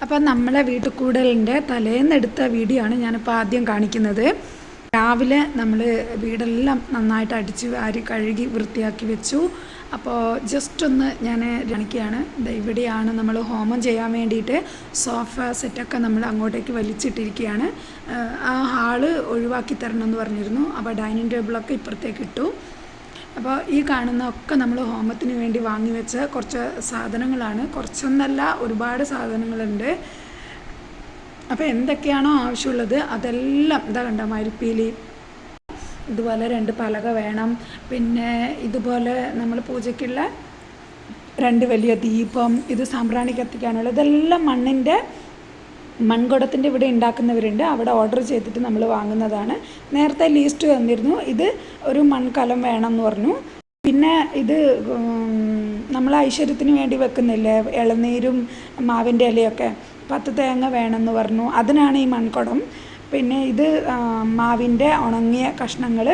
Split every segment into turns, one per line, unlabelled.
അപ്പം നമ്മളെ വീട്ടുകൂടലിൻ്റെ തലേന്നെടുത്ത വീഡിയോ ആണ് ഞാനിപ്പോൾ ആദ്യം കാണിക്കുന്നത്. രാവിലെ നമ്മൾ വീടെല്ലാം നന്നായിട്ട് അടിച്ച് വാരി കഴുകി വൃത്തിയാക്കി വെച്ചു. അപ്പോൾ ജസ്റ്റ് ഒന്ന് ഞാൻ കാണിക്കുകയാണ്. ഇവിടെയാണ് നമ്മൾ ഹോമം ചെയ്യാൻ വേണ്ടിയിട്ട് സോഫ സെറ്റൊക്കെ നമ്മൾ അങ്ങോട്ടേക്ക് വലിച്ചിട്ടിരിക്കുകയാണ്. ആ ഹാള് ഒഴിവാക്കി തരണമെന്ന് പറഞ്ഞിരുന്നു. അപ്പോൾ ഡൈനിങ് ടേബിളൊക്കെ ഇപ്പുറത്തേക്ക് ഇട്ടു. അപ്പോൾ ഈ കാണുന്ന ഒക്കെ നമ്മൾ ഹോമത്തിന് വേണ്ടി വാങ്ങി വെച്ച കുറച്ച് സാധനങ്ങളാണ്. കുറച്ചൊന്നല്ല, ഒരുപാട് സാധനങ്ങളുണ്ട്. അപ്പോൾ എന്തൊക്കെയാണോ ആവശ്യമുള്ളത് അതെല്ലാം ഇതാ കണ്ട മരിപ്പീലി, ഇതുപോലെ 2 പലക വേണം. പിന്നെ ഇതുപോലെ നമ്മൾ പൂജയ്ക്കുള്ള 2 വലിയ ദീപം, ഇത് സാമ്പ്രാണി കത്തിക്കാനുള്ള, ഇതെല്ലാം മൺകുടത്തിൻ്റെ ഇവിടെ ഉണ്ടാക്കുന്നവരുണ്ട്. അവിടെ ഓർഡർ ചെയ്തിട്ട് നമ്മൾ വാങ്ങുന്നതാണ്. നേരത്തെ ലീസ്റ്റ് വന്നിരുന്നു. ഇത് ഒരു മൺകലം വേണം എന്ന് പറഞ്ഞു. പിന്നെ ഇത് നമ്മൾ ഐശ്വര്യത്തിന് വേണ്ടി വെക്കുന്നില്ലേ, ഇളനീരും മാവിൻ്റെ ഇലയൊക്കെ, 10 തേങ്ങ വേണമെന്ന് പറഞ്ഞു. അതിനാണ് ഈ മൺകുടം. പിന്നെ ഇത് മാവിൻ്റെ ഉണങ്ങിയ കഷ്ണങ്ങൾ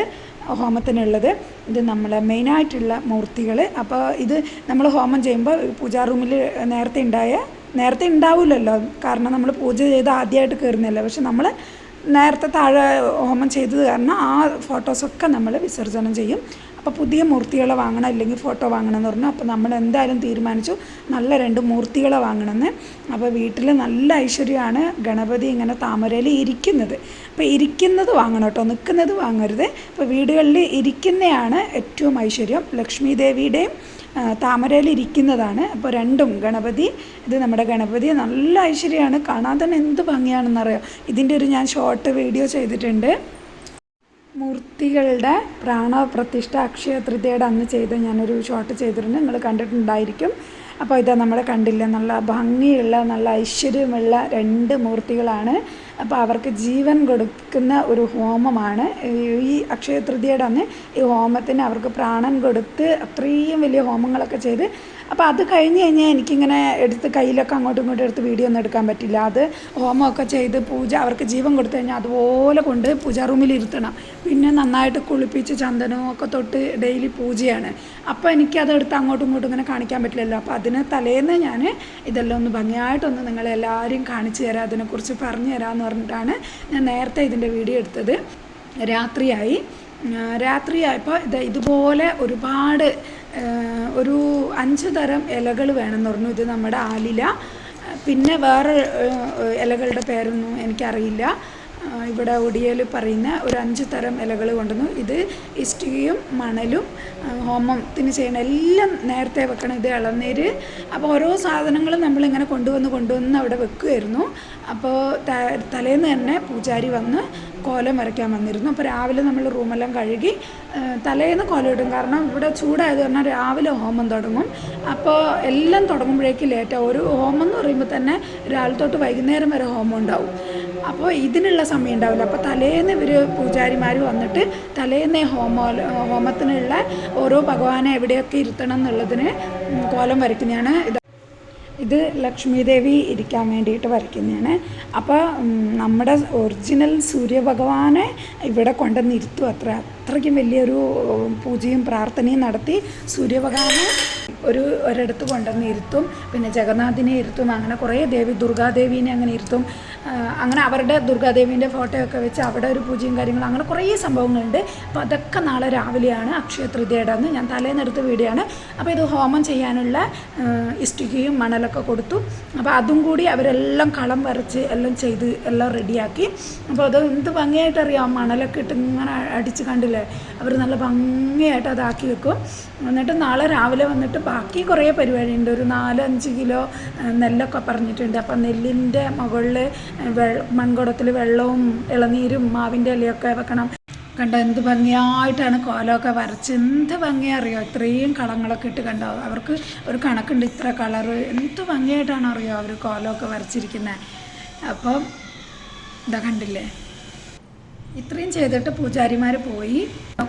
ഹോമത്തിനുള്ളത്. ഇത് നമ്മളെ മെയിനായിട്ടുള്ള മൂർത്തികൾ. അപ്പോൾ ഇത് നമ്മൾ ഹോമം ചെയ്യുമ്പോൾ പൂജാ റൂമിൽ നേരത്തെ ഉണ്ടാവില്ലല്ലോ, കാരണം നമ്മൾ പൂജ ചെയ്ത് ആദ്യമായിട്ട് കയറുന്നില്ല. പക്ഷെ നമ്മൾ നേരത്തെ താഴെ ഹോമം ചെയ്തത് കാരണം ആ ഫോട്ടോസൊക്കെ നമ്മൾ വിസർജനം ചെയ്യും. അപ്പോൾ പുതിയ മൂർത്തികളെ വാങ്ങണം, അല്ലെങ്കിൽ ഫോട്ടോ വാങ്ങണം എന്ന് പറഞ്ഞു. അപ്പോൾ നമ്മൾ എന്തായാലും തീരുമാനിച്ചു നല്ല 2 മൂർത്തികളെ വാങ്ങണമെന്ന്. അപ്പോൾ വീട്ടിൽ നല്ല ഐശ്വര്യമാണ് ഗണപതി ഇങ്ങനെ താമരയിൽ ഇരിക്കുന്നത്. അപ്പോൾ ഇരിക്കുന്നത് വാങ്ങണം കേട്ടോ, നിൽക്കുന്നത് വാങ്ങരുത്. അപ്പോൾ വീടുകളിൽ ഇരിക്കുന്നതാണ് ഏറ്റവും ഐശ്വര്യം. ലക്ഷ്മി ദേവിയുടെയും താമരയിൽ ഇരിക്കുന്നതാണ്. അപ്പോൾ 2ഉം ഗണപതി, ഇത് നമ്മുടെ ഗണപതി നല്ല ഐശ്വര്യമാണ്. കാണാൻ തന്നെ എന്ത് ഭംഗിയാണെന്നറിയാം. ഇതിൻ്റെ ഒരു ഞാൻ ഷോർട്ട് വീഡിയോ ചെയ്തിട്ടുണ്ട്. മൂർത്തികളുടെ പ്രാണപ്രതിഷ്ഠ അക്ഷയ തൃതീയയുടെ അന്ന് ചെയ്ത് ഞാനൊരു ഷോർട്ട് ചെയ്തിട്ടുണ്ട്, നിങ്ങൾ കണ്ടിട്ടുണ്ടായിരിക്കും. അപ്പോൾ ഇതാ നമ്മളെ കണ്ടില്ല, നല്ല ഭംഗിയുള്ള നല്ല ഐശ്വര്യമുള്ള 2 മൂർത്തികളാണ്. അപ്പോൾ അവർക്ക് ജീവൻ കൊടുക്കുന്ന ഒരു ഹോമമാണ് ഈ അക്ഷയ തൃതീയയുടെ അന്ന്. ഈ ഹോമത്തിന് അവർക്ക് പ്രാണൻ കൊടുത്ത് അത്രയും വലിയ ഹോമങ്ങളൊക്കെ ചെയ്ത്, അപ്പോൾ അത് കഴിഞ്ഞ് കഴിഞ്ഞാൽ എനിക്കിങ്ങനെ എടുത്ത് കയ്യിലൊക്കെ അങ്ങോട്ടും ഇങ്ങോട്ടും എടുത്ത് വീഡിയോ ഒന്നും എടുക്കാൻ പറ്റില്ല. അത് ഹോമമൊക്കെ ചെയ്ത് പൂജ അവർക്ക് ജീവൻ കൊടുത്തു കഴിഞ്ഞാൽ അതുപോലെ കൊണ്ട് പൂജാ റൂമിൽ ഇരുത്തണം. പിന്നെ നന്നായിട്ട് കുളിപ്പിച്ച് ചന്ദനവും ഒക്കെ തൊട്ട് ഡെയിലി പൂജയാണ്. അപ്പോൾ എനിക്കതെടുത്ത് അങ്ങോട്ടും ഇങ്ങോട്ടും ഇങ്ങനെ കാണിക്കാൻ പറ്റില്ലല്ലോ. അപ്പോൾ അതിന് തലേന്ന് ഞാൻ ഇതെല്ലാം ഒന്ന് ഭംഗിയായിട്ടൊന്ന് നിങ്ങളെല്ലാവരെയും കാണിച്ചു തരാം, അതിനെക്കുറിച്ച് പറഞ്ഞു തരാമെന്ന് പറഞ്ഞിട്ടാണ് ഞാൻ നേരത്തെ ഇതിൻ്റെ വീഡിയോ എടുത്തത്. രാത്രിയായപ്പോൾ ഇതുപോലെ ഒരുപാട് ഒരു 5 തരം ഇലകൾ വേണമെന്ന് പറഞ്ഞു. ഇത് നമ്മുടെ ആലില, പിന്നെ വേറെ ഇലകളുടെ പേരൊന്നും എനിക്കറിയില്ല. ഇവിടെ ഒടിയൽ പറയുന്ന ഒരു 5 തരം ഇലകൾ കൊണ്ടുവന്നു. ഇത് ഇഷ്ടികയും മണലും ഹോമത്തിന് ചെയ്യണം, എല്ലാം നേരത്തെ വെക്കണം. ഇത് ഇളനീര്. അപ്പോൾ ഓരോ സാധനങ്ങളും നമ്മളിങ്ങനെ കൊണ്ടുവന്ന് അവിടെ വെക്കുമായിരുന്നു. അപ്പോൾ തലേന്ന് തന്നെ പൂജാരി വന്ന് കോലം വരയ്ക്കാൻ വന്നിരുന്നു. അപ്പോൾ രാവിലെ നമ്മൾ റൂമെല്ലാം കഴുകി തലേന്ന് കോലം ഇടും, കാരണം ഇവിടെ ചൂടായത് കാരണം രാവിലെ ഹോമം തുടങ്ങും. അപ്പോൾ എല്ലാം തുടങ്ങുമ്പോഴേക്ക് ലേറ്റാവും. ഒരു ഹോമം എന്ന് പറയുമ്പോൾ തന്നെ രാവിലെ തൊട്ട് വൈകുന്നേരം വരെ ഹോമം ഉണ്ടാവും. അപ്പോൾ ഇതിനുള്ള സമയം ഉണ്ടാവില്ല. അപ്പോൾ തലേന്ന് ഇവർ പൂജാരിമാർ വന്നിട്ട് തലേന്ന് ഹോമത്തിനുള്ള ഓരോ ഭഗവാനെ എവിടെയൊക്കെ ഇരുത്തണം എന്നുള്ളതിന് കോലം വരയ്ക്കുന്നതാണ്. ഇത് ലക്ഷ്മി ദേവി ഇരിക്കാൻ വേണ്ടിയിട്ട് വരയ്ക്കുന്നതാണ്. അപ്പോൾ നമ്മുടെ ഒറിജിനൽ സൂര്യഭഗവാനെ ഇവിടെ കൊണ്ടുവന്ന് ഇരുത്തും. അത്രയ്ക്കും വലിയൊരു പൂജയും പ്രാർത്ഥനയും നടത്തി സൂര്യഭഗവാനെ ഒരിടത്ത് കൊണ്ടുവന്ന് ഇരുത്തും. പിന്നെ ജഗന്നാഥിനെ ഇരുത്തും. അങ്ങനെ കുറേ ദുർഗാദേവീനെ അങ്ങനെ ഇരുത്തും. അങ്ങനെ അവരുടെ ദുർഗാദേവീൻ്റെ ഫോട്ടോയൊക്കെ വെച്ച് അവിടെ ഒരു പൂജയും കാര്യങ്ങളും, അങ്ങനെ കുറേ സംഭവങ്ങളുണ്ട്. അപ്പോൾ അതൊക്കെ നാളെ രാവിലെയാണ് അക്ഷയ തൃതീയയുടെ അന്ന്. ഞാൻ തലേന്നെടുത്ത വീഡിയോ ആണ്. അപ്പോൾ ഇത് ഹോമം ചെയ്യാനുള്ള ഇഷ്ടികയും മണലൊക്കെ കൊടുത്തു. അപ്പോൾ അതും കൂടി അവരെല്ലാം കളം വരച്ച് എല്ലാം ചെയ്ത് എല്ലാം റെഡിയാക്കി. അപ്പോൾ അത് എന്ത് ഭംഗിയായിട്ടറിയാം, മണലൊക്കെ ഇട്ട് ഇങ്ങനെ അടിച്ച് കണ്ടില്ലേ, അവർ നല്ല ഭംഗിയായിട്ട് അതാക്കി വെക്കും. എന്നിട്ട് നാളെ രാവിലെ വന്നിട്ട് ബാക്കി കുറേ പരിപാടിയുണ്ട്. ഒരു 4-5 കിലോ നെല്ലൊക്കെ പറഞ്ഞിട്ടുണ്ട്. അപ്പം നെല്ലിൻ്റെ മുകളിൽ മൺകുടത്തിൽ വെള്ളവും ഇളനീരും മാവിൻ്റെ ഇലയൊക്കെ വെക്കണം. കണ്ടോ എന്ത് ഭംഗിയായിട്ടാണ് കോലമൊക്കെ വരച്ച്, എന്ത് ഭംഗിയാ അറിയോ. ഇത്രയും കളങ്ങളൊക്കെ ഇട്ട് കണ്ടോ, അവർക്ക് ഒരു കണക്കുണ്ട് ഇത്ര കളറ്, എന്ത് ഭംഗിയായിട്ടാണ് അറിയോ അവർ കോലമൊക്കെ വരച്ചിരിക്കുന്നത്. അപ്പം ഇതാ കണ്ടില്ലേ, ഇത്രയും ചെയ്തിട്ട് പൂജാരിമാർ പോയി.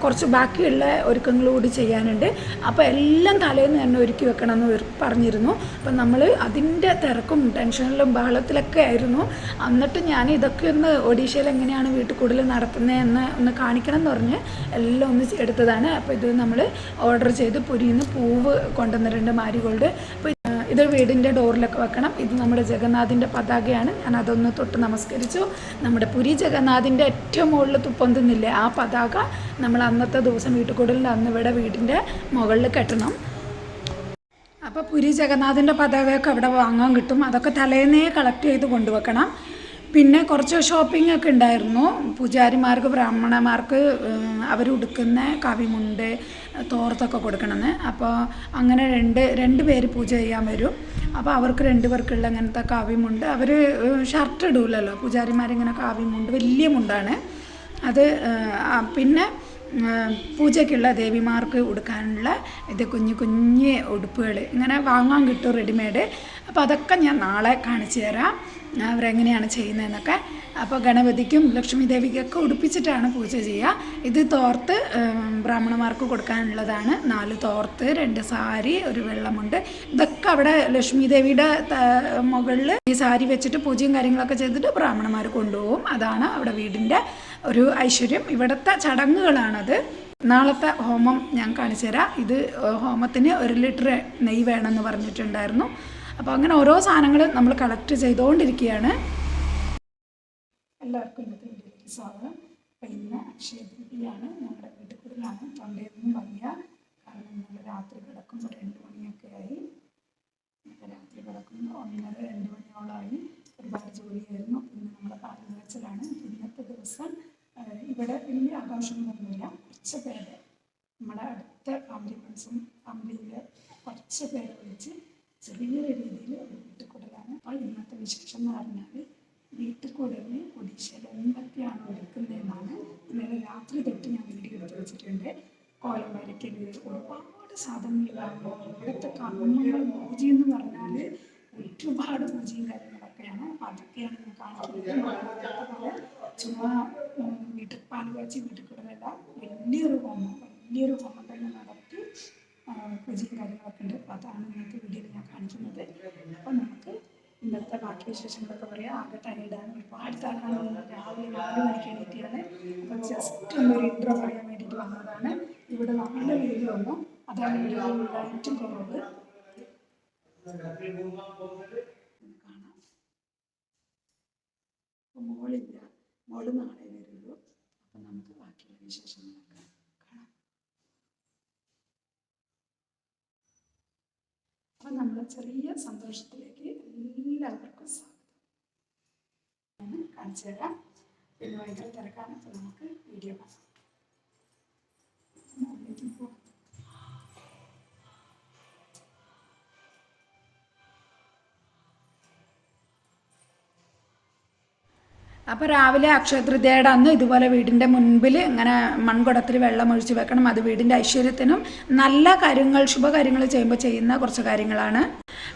കുറച്ച് ബാക്കിയുള്ള ഒരുക്കങ്ങൾ കൂടി ചെയ്യാനുണ്ട്. അപ്പോൾ എല്ലാം തലേന്ന് തന്നെ ഒരുക്കി വെക്കണം എന്ന് പറഞ്ഞിരുന്നു. അപ്പം നമ്മൾ അതിൻ്റെ തിരക്കും ടെൻഷനിലും ബഹളത്തിലൊക്കെ ആയിരുന്നു. എന്നിട്ട് ഞാൻ ഇതൊക്കെ ഒന്ന് ഒഡീഷയിൽ എങ്ങനെയാണ് വീട്ടിൽ കൂടുതൽ നടത്തുന്നതെന്ന് ഒന്ന് കാണിക്കണം എന്ന് പറഞ്ഞ് എല്ലാം ഒന്ന് എടുത്തതാണ്. അപ്പോൾ ഇത് നമ്മൾ ഓർഡർ ചെയ്ത് പുരിയിൽ നിന്ന് പൂവ് കൊണ്ടുവന്നിട്ടുണ്ട്, മാരിഗോൾഡ്. അപ്പോൾ ഇത് വീടിൻ്റെ ഡോറിലൊക്കെ വെക്കണം. ഇത് നമ്മുടെ ജഗന്നാഥിൻ്റെ പതാകയാണ്. ഞാൻ അതൊന്ന് തൊട്ട് നമസ്കരിച്ചു. നമ്മുടെ പുരി ജഗന്നാഥിൻ്റെ ഏറ്റവും മുകളിൽ പൊന്തുന്നില്ലേ ആ പതാക നമ്മൾ അന്നത്തെ ദിവസം വീട്ടുകൂടലിൻ്റെ അന്ന് ഇവിടെ വീടിൻ്റെ മുകളിൽ കെട്ടണം. അപ്പോൾ പുരി ജഗന്നാഥിൻ്റെ പതാകയൊക്കെ അവിടെ വാങ്ങാൻ കിട്ടും. അതൊക്കെ തലേന്നേ കളക്ട് ചെയ്ത് കൊണ്ടുവെക്കണം. പിന്നെ കുറച്ച് ഷോപ്പിംഗ് ഒക്കെ ഉണ്ടായിരുന്നു. പൂജാരിമാർക്ക് ബ്രാഹ്മണന്മാർക്ക് അവരുടുക്കുന്ന കാവിമുണ്ട് തോർത്തൊക്കെ കൊടുക്കണമെന്ന്. അപ്പോൾ അങ്ങനെ രണ്ട് പേര് പൂജ ചെയ്യാൻ വരും. അപ്പോൾ അവർക്ക് 2 പേർക്കുള്ള അങ്ങനത്തെ കാവിമുണ്ട്. അവർ ഷർട്ട് ഇടൂലല്ലോ പൂജാരിമാരിങ്ങനെ കാവിമുണ്ട്, വലിയ മുണ്ടാണ് അത്. പിന്നെ പൂജയ്ക്കുള്ള ദേവിമാർക്ക് ഉടുക്കാനുള്ള ഇത് കുഞ്ഞു ഉടുപ്പുകൾ ഇങ്ങനെ വാങ്ങാൻ കിട്ടും റെഡിമെയ്ഡ്. അപ്പോൾ അതൊക്കെ ഞാൻ നാളെ കാണിച്ചു തരാം അവരെങ്ങനെയാണ് ചെയ്യുന്നതെന്നൊക്കെ. അപ്പോൾ ഗണപതിക്കും ലക്ഷ്മി ദേവിക്കൊക്കെ ഉടുപ്പിച്ചിട്ടാണ് പൂജ ചെയ്യുക. ഇത് തോർത്ത് ബ്രാഹ്മണന്മാർക്ക് കൊടുക്കാനുള്ളതാണ്. 4 തോർത്ത്, 2 സാരി, ഒരു വെള്ളമുണ്ട്. ഇതൊക്കെ അവിടെ ലക്ഷ്മി ദേവിയുടെ മുകളിൽ ഈ സാരി വെച്ചിട്ട് പൂജയും കാര്യങ്ങളൊക്കെ ചെയ്തിട്ട് ബ്രാഹ്മണന്മാർ കൊണ്ടുപോകും. അതാണ് അവിടെ വീടിൻ്റെ ഒരു ഐശ്വര്യം. ഇവിടുത്തെ ചടങ്ങുകളാണത്. നാളത്തെ ഹോമം ഞാൻ കാണിച്ചു തരാം. ഇത് ഹോമത്തിന് 1 ലിറ്റർ നെയ്യ് വേണമെന്ന് പറഞ്ഞിട്ടുണ്ടായിരുന്നു. അപ്പോൾ അങ്ങനെ ഓരോ സാധനങ്ങൾ നമ്മൾ കളക്ട് ചെയ്തുകൊണ്ടിരിക്കുകയാണ്. എല്ലാവർക്കും ഇന്നത്തെ സ്വാഗതം. അപ്പോൾ ഇന്ന് അക്ഷയ തൃതീയയാണ്. ഞങ്ങളുടെ വീട്ടുകൂടലാണ്. തൊണ്ടയൊന്നും വയ്യ. കാരണം ഇന്നലെ രാത്രി കിടക്കുമ്പോൾ 2 മണിയൊക്കെ ആയി. രാത്രി കിടക്കുമ്പോൾ 1:30-2 മണിയോളമായി. ഒരുപാട് ജോലിയായിരുന്നു. പിന്നെ നമ്മുടെ പാല് കാച്ചലാണ്. ഇന്നത്തെ ദിവസം ഇവിടെ വലിയ ആഘോഷങ്ങളൊന്നുമില്ല. കുറച്ച് പേര് നമ്മുടെ അടുത്ത ഫാമിലി ഫ്രണ്ട്സും ഫാമിലിയിലെ കുറച്ച് പേരെ വിളിച്ച് ചെറിയൊരു രീതിയിൽ ഒരു വീട്ടുകൂടലാണ്. അപ്പോൾ ഇന്നത്തെ വിശേഷം എന്ന് പറഞ്ഞാൽ വീട്ടുകൂടലിന് ഒഡീഷയിൽ എന്തൊക്കെയാണ് ഒരുക്കുന്നതെന്നാണ്. ഇന്നലെ രാത്രി തൊട്ട് ഞാൻ വീഡിയോ എടുത്ത് വെച്ചിട്ടുണ്ട്. കോലം വരയ്ക്കൽ, ഒരുപാട് സാധനങ്ങൾ. ഇവിടുത്തെ കർമ്മങ്ങൾ പൂജ എന്ന് പറഞ്ഞാൽ ഒരുപാട് പൂജയും കാര്യങ്ങളൊക്കെയാണ്. അപ്പോൾ അതൊക്കെയാണ് ഞാൻ കാണിക്കുന്നത്. ചുമ്മാ വീട്ടിൽ പാല് കാച്ചി വീട്ടുകൂടലല്ല, വലിയൊരു ഹോമം തന്നെ നടത്തി പൂജയും കാര്യങ്ങളൊക്കെ ഉണ്ട്. അപ്പോൾ അതാണ് ഇന്നത്തെ വീഡിയോയിൽ ഞാൻ കാണിക്കുന്നത്. അപ്പോൾ നമുക്ക് ഇന്നത്തെ ബാക്കി വിശേഷങ്ങളൊക്കെ പറയാം. ആകെ ടൈഡാണ്, ഒരുപാട് താക്കാണ്. രാവിലെ 4 മണിക്ക് എണീറ്റിയാണ്. അപ്പോൾ ജസ്റ്റ് ഒരു ഇൻട്രോ പറയാൻ വേണ്ടിയിട്ട് വന്നതാണ്. ഇവിടെ നല്ല വെയിൽ വന്നു. അതാണ് ഇവിടെ ലൈറ്റും കുറവ് കാണാം. അപ്പോൾ മോളില്ല, മോള് നാളെ വരുള്ളൂ. അപ്പം നമുക്ക് ബാക്കിയുള്ള വിശേഷങ്ങളൊക്കെ കാണാം. അപ്പം നമ്മുടെ ചെറിയ സന്തോഷത്തിലേക്ക് എല്ലാവർക്കും സ്വാഗതം. കാണിച്ചു തരാം. പിന്നെ ഭയങ്കര തിരക്കാണ്. അപ്പോൾ നമുക്ക് വീഡിയോ കാണാം. അപ്പോൾ രാവിലെ അക്ഷയതൃതീയയുടെ അന്ന് ഇതുപോലെ വീടിൻ്റെ മുൻപിൽ ഇങ്ങനെ മൺകുടത്തിൽ വെള്ളം ഒഴിച്ച് വെക്കണം. അത് വീടിൻ്റെ ഐശ്വര്യത്തിനും നല്ല കാര്യങ്ങൾ ശുഭകാര്യങ്ങൾ ചെയ്യുമ്പോൾ ചെയ്യുന്ന കുറച്ച് കാര്യങ്ങളാണ്.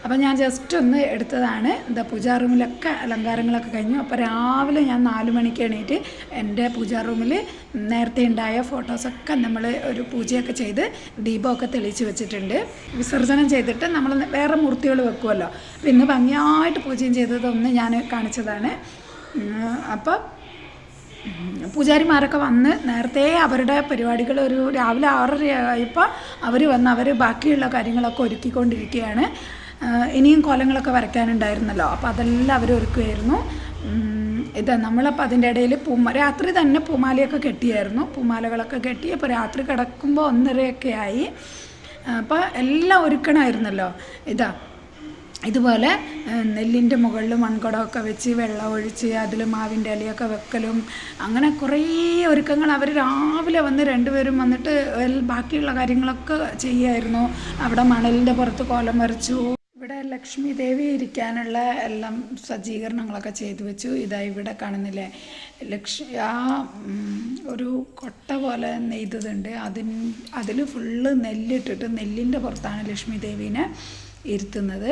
അപ്പോൾ ഞാൻ ജസ്റ്റ് ഒന്ന് എടുത്തതാണ്. എന്താ പൂജാ റൂമിലൊക്കെ അലങ്കാരങ്ങളൊക്കെ കഴിഞ്ഞു. അപ്പോൾ രാവിലെ ഞാൻ 4 മണിക്ക് എണീറ്റ് എൻ്റെ പൂജാ റൂമിൽ നേരത്തെ ഉണ്ടായ ഫോട്ടോസൊക്കെ നമ്മൾ ഒരു പൂജയൊക്കെ ചെയ്ത് ദീപമൊക്കെ തെളിയിച്ച് വെച്ചിട്ടുണ്ട്. വിസർജനം ചെയ്തിട്ട് നമ്മൾ വേറെ മൂർത്തികൾ വെക്കുമല്ലോ. അപ്പോൾ ഇന്ന് ഭംഗിയായിട്ട് പൂജയും ചെയ്തതൊന്ന് ഞാൻ കാണിച്ചതാണ്. അപ്പം പൂജാരിമാരൊക്കെ വന്ന് നേരത്തെ അവരുടെ പരിപാടികൾ ഒരു രാവിലെ 6:30 ആയപ്പോൾ അവർ വന്ന് അവർ ബാക്കിയുള്ള കാര്യങ്ങളൊക്കെ ഒരുക്കിക്കൊണ്ടിരിക്കുകയാണ്. ഇനിയും കോലങ്ങളൊക്കെ വരയ്ക്കാനുണ്ടായിരുന്നല്ലോ. അപ്പോൾ അതെല്ലാം അവർ ഒരുക്കുമായിരുന്നു. ഇത് നമ്മളപ്പോൾ അതിൻ്റെ ഇടയിൽ രാത്രി തന്നെ പൂമാലയൊക്കെ കെട്ടിയായിരുന്നു. പൂമാലകളൊക്കെ കെട്ടി. അപ്പോൾ രാത്രി കിടക്കുമ്പോൾ 1:30 ആയി. അപ്പോൾ എല്ലാം ഒരുക്കണമായിരുന്നല്ലോ. ഇതുപോലെ നെല്ലിൻ്റെ മുകളിൽ മൺകുടമൊക്കെ വെച്ച് വെള്ളം ഒഴിച്ച് അതിൽ മാവിൻ്റെ ഇലയൊക്കെ വെക്കലും അങ്ങനെ കുറേ ഒരുക്കങ്ങൾ. അവർ രാവിലെ വന്ന് 2 പേരും വന്നിട്ട് ബാക്കിയുള്ള കാര്യങ്ങളൊക്കെ ചെയ്യുമായിരുന്നു. അവിടെ മണലിൻ്റെ പുറത്ത് കോലം വരച്ചു. ഇവിടെ ലക്ഷ്മി ദേവി ഇരിക്കാനുള്ള എല്ലാം സജ്ജീകരണങ്ങളൊക്കെ ചെയ്തു വെച്ചു. ഇവിടെ കാണുന്നില്ലേ ഒരു കൊട്ട പോലെ നെയ്തതുണ്ട്. അതിൽ ഫുള്ള് നെല്ലിട്ടിട്ട് നെല്ലിൻ്റെ പുറത്താണ് ലക്ഷ്മി ദേവീനെ ഇരുത്തുന്നത്.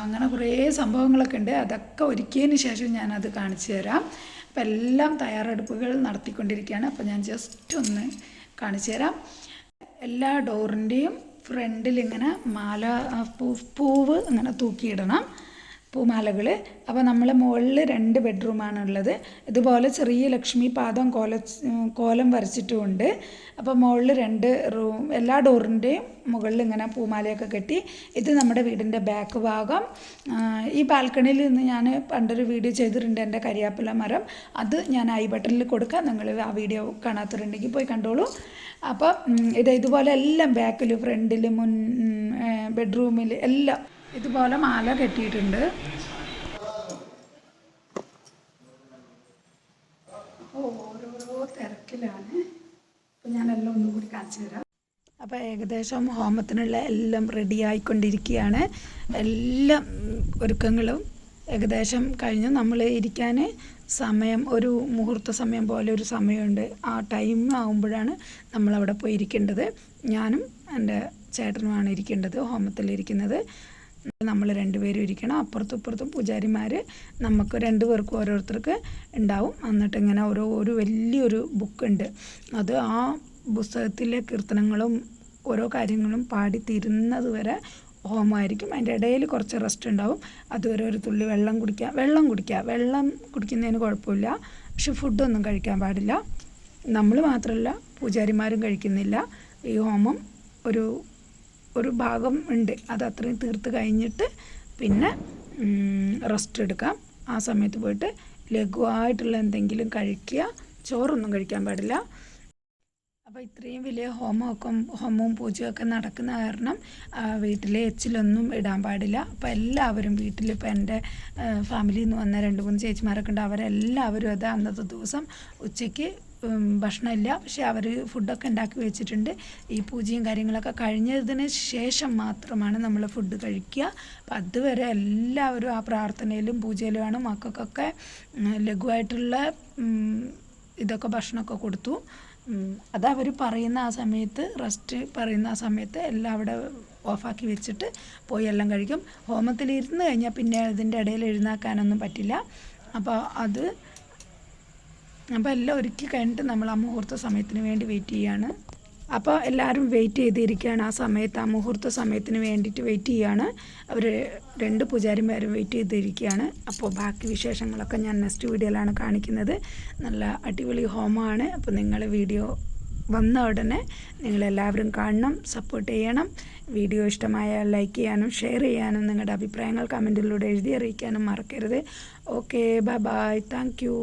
അങ്ങനെ കുറേ സംഭവങ്ങളൊക്കെ ഉണ്ട്. അതൊക്കെ ഒരുക്കിയതിന് ശേഷം ഞാനത് കാണിച്ചു തരാം. അപ്പം എല്ലാം തയ്യാറെടുപ്പുകൾ നടത്തിക്കൊണ്ടിരിക്കുകയാണ്. അപ്പോൾ ഞാൻ ജസ്റ്റ് ഒന്ന് കാണിച്ചു തരാം. എല്ലാ ഡോറിൻ്റെയും ഫ്രണ്ടിലിങ്ങനെ പൂവ് ഇങ്ങനെ തൂക്കിയിടണം. പൂമാലകൾ. അപ്പോൾ നമ്മളെ മുകളിൽ 2 ബെഡ്റൂമാണുള്ളത്. ഇതുപോലെ ചെറിയ ലക്ഷ്മി പാദം കോലം വരച്ചിട്ടുമുണ്ട്. അപ്പോൾ മുകളിൽ 2 റൂം, എല്ലാ ഡോറിൻ്റെയും മുകളിൽ ഇങ്ങനെ പൂമാലയൊക്കെ കെട്ടി. ഇത് നമ്മുടെ വീടിൻ്റെ ബാക്ക് ഭാഗം. ഈ ബാൽക്കണിയിൽ നിന്ന് ഞാൻ പണ്ടൊരു വീഡിയോ ചെയ്തിട്ടുണ്ട്, എൻ്റെ കരിയാപ്പില മരം. അത് ഞാൻ ഐ ബട്ടണിൽ കൊടുക്കാം, നിങ്ങൾ ആ വീഡിയോ കാണാത്തവരുണ്ടെങ്കിൽ പോയി കണ്ടോളൂ. അപ്പോൾ ഇതുപോലെ എല്ലാം ബാക്കിൽ, ഫ്രണ്ടിൽ, ബെഡ്റൂമിൽ എല്ലാം ഇതുപോലെ മാല കെട്ടിയിട്ടുണ്ട്. ഓരോരോ തിരക്കിലാണ്. അപ്പോൾ ഞാനെല്ലാം ഒന്നും കൂടി കാണിച്ചു തരാം. അപ്പോൾ ഏകദേശം ഹോമത്തിനുള്ള എല്ലാം റെഡി ആയിക്കൊണ്ടിരിക്കുകയാണ്. എല്ലാം ഒരുക്കങ്ങളും ഏകദേശം കഴിഞ്ഞു. നമ്മൾ ഇരിക്കാൻ സമയം, ഒരു മുഹൂർത്ത സമയം പോലെ ഒരു സമയമുണ്ട്. ആ ടൈം ആകുമ്പോഴാണ് നമ്മളവിടെ പോയി ഇരിക്കേണ്ടത്. ഞാനും എൻ്റെ ചേട്ടനുമാണ് ഇരിക്കേണ്ടത്, ഹോമത്തിലിരിക്കുന്നത്. നമ്മൾ 2 പേരും ഇരിക്കണം. അപ്പുറത്തും ഇപ്പുറത്തും പൂജാരിമാർ നമുക്ക് 2 പേർക്കും ഓരോരുത്തർക്ക് ഉണ്ടാവും. എന്നിട്ട് ഇങ്ങനെ ഒരു വലിയൊരു ബുക്കുണ്ട്. അത് ആ പുസ്തകത്തിലെ കീർത്തനങ്ങളും ഓരോ കാര്യങ്ങളും പാടി തീരുന്നത് വരെ ഹോമമായിരിക്കും. അതിൻ്റെ ഇടയിൽ കുറച്ച് റെസ്റ്റ് ഉണ്ടാവും. അതുവരെ ഒരു തുള്ളി വെള്ളം കുടിക്കുന്നതിന് കുഴപ്പമില്ല. പക്ഷെ ഫുഡൊന്നും കഴിക്കാൻ പാടില്ല. നമ്മൾ മാത്രമല്ല, പൂജാരിമാരും കഴിക്കുന്നില്ല. ഈ ഹോമം ഒരു ഭാഗം ഉണ്ട്, അത് അത്രയും തീർത്ത് കഴിഞ്ഞിട്ട് പിന്നെ റെസ്റ്റ് എടുക്കാം. ആ സമയത്ത് പോയിട്ട് ലഘുവായിട്ടുള്ള എന്തെങ്കിലും കഴിക്കുക. ചോറൊന്നും കഴിക്കാൻ പാടില്ല. അപ്പോൾ ഇത്രയും വലിയ ഹോമവും പൂജയൊക്കെ നടക്കുന്ന കാരണം വീട്ടിലെ എച്ചിലൊന്നും ഇടാൻ പാടില്ല. അപ്പോൾ എല്ലാവരും വീട്ടിൽ, ഇപ്പോൾ എൻ്റെ ഫാമിലിയിൽ നിന്ന് വന്ന 2-3 ചേച്ചിമാരൊക്കെ ഉണ്ട്. അവരെല്ലാവരും അത് അന്നത്തെ ദിവസം ഉച്ചയ്ക്ക് ഭക്ഷണമില്ല. പക്ഷേ അവർ ഫുഡൊക്കെ ഉണ്ടാക്കി വെച്ചിട്ടുണ്ട്. ഈ പൂജയും കാര്യങ്ങളൊക്കെ കഴിഞ്ഞതിന് ശേഷം മാത്രമാണ് നമ്മൾ ഫുഡ് കഴിക്കുക. അപ്പം അതുവരെ എല്ലാവരും ആ പ്രാർത്ഥനയിലും പൂജയിലുമാണ്. മക്കൾക്കൊക്കെ ലഘുവായിട്ടുള്ള ഇതൊക്കെ ഭക്ഷണമൊക്കെ കൊടുത്തു. അതവർ പറയുന്ന ആ സമയത്ത്, റെസ്റ്റ് പറയുന്ന ആ സമയത്ത് എല്ലാം അവിടെ ഓഫാക്കി വെച്ചിട്ട് പോയി എല്ലാം കഴിക്കും. ഹോമത്തിൽ ഇരുന്ന് കഴിഞ്ഞാൽ പിന്നെ ഇതിൻ്റെ ഇടയിൽ എഴുന്നേൽക്കാനൊന്നും പറ്റില്ല. അപ്പോൾ എല്ലാം ഒരുക്കി കഴിഞ്ഞിട്ട് നമ്മൾ ആ മുഹൂർത്ത സമയത്തിന് വേണ്ടി വെയിറ്റ് ചെയ്യുകയാണ്. അപ്പോൾ എല്ലാവരും വെയിറ്റ് ചെയ്തിരിക്കുകയാണ്. ആ സമയത്ത്, ആ മുഹൂർത്ത സമയത്തിന് വേണ്ടിയിട്ട് വെയിറ്റ് ചെയ്യുകയാണ്. അവർ 2 പൂജാരിമാരും വെയിറ്റ് ചെയ്തിരിക്കുകയാണ്. അപ്പോൾ ബാക്കി വിശേഷങ്ങളൊക്കെ ഞാൻ നെക്സ്റ്റ് വീഡിയോയിലാണ് കാണിക്കുന്നത്. നല്ല അടിപൊളി ഹോമമാണ്. അപ്പോൾ നിങ്ങൾ വീഡിയോ വന്ന ഉടനെ നിങ്ങളെല്ലാവരും കാണണം, സപ്പോർട്ട് ചെയ്യണം. വീഡിയോ ഇഷ്ടമായാൽ ലൈക്ക് ചെയ്യാനും ഷെയർ ചെയ്യാനും നിങ്ങളുടെ അഭിപ്രായങ്ങൾ കമൻറ്റിലൂടെ എഴുതി അറിയിക്കാനും മറക്കരുത്. Okay, bye bye, thank you.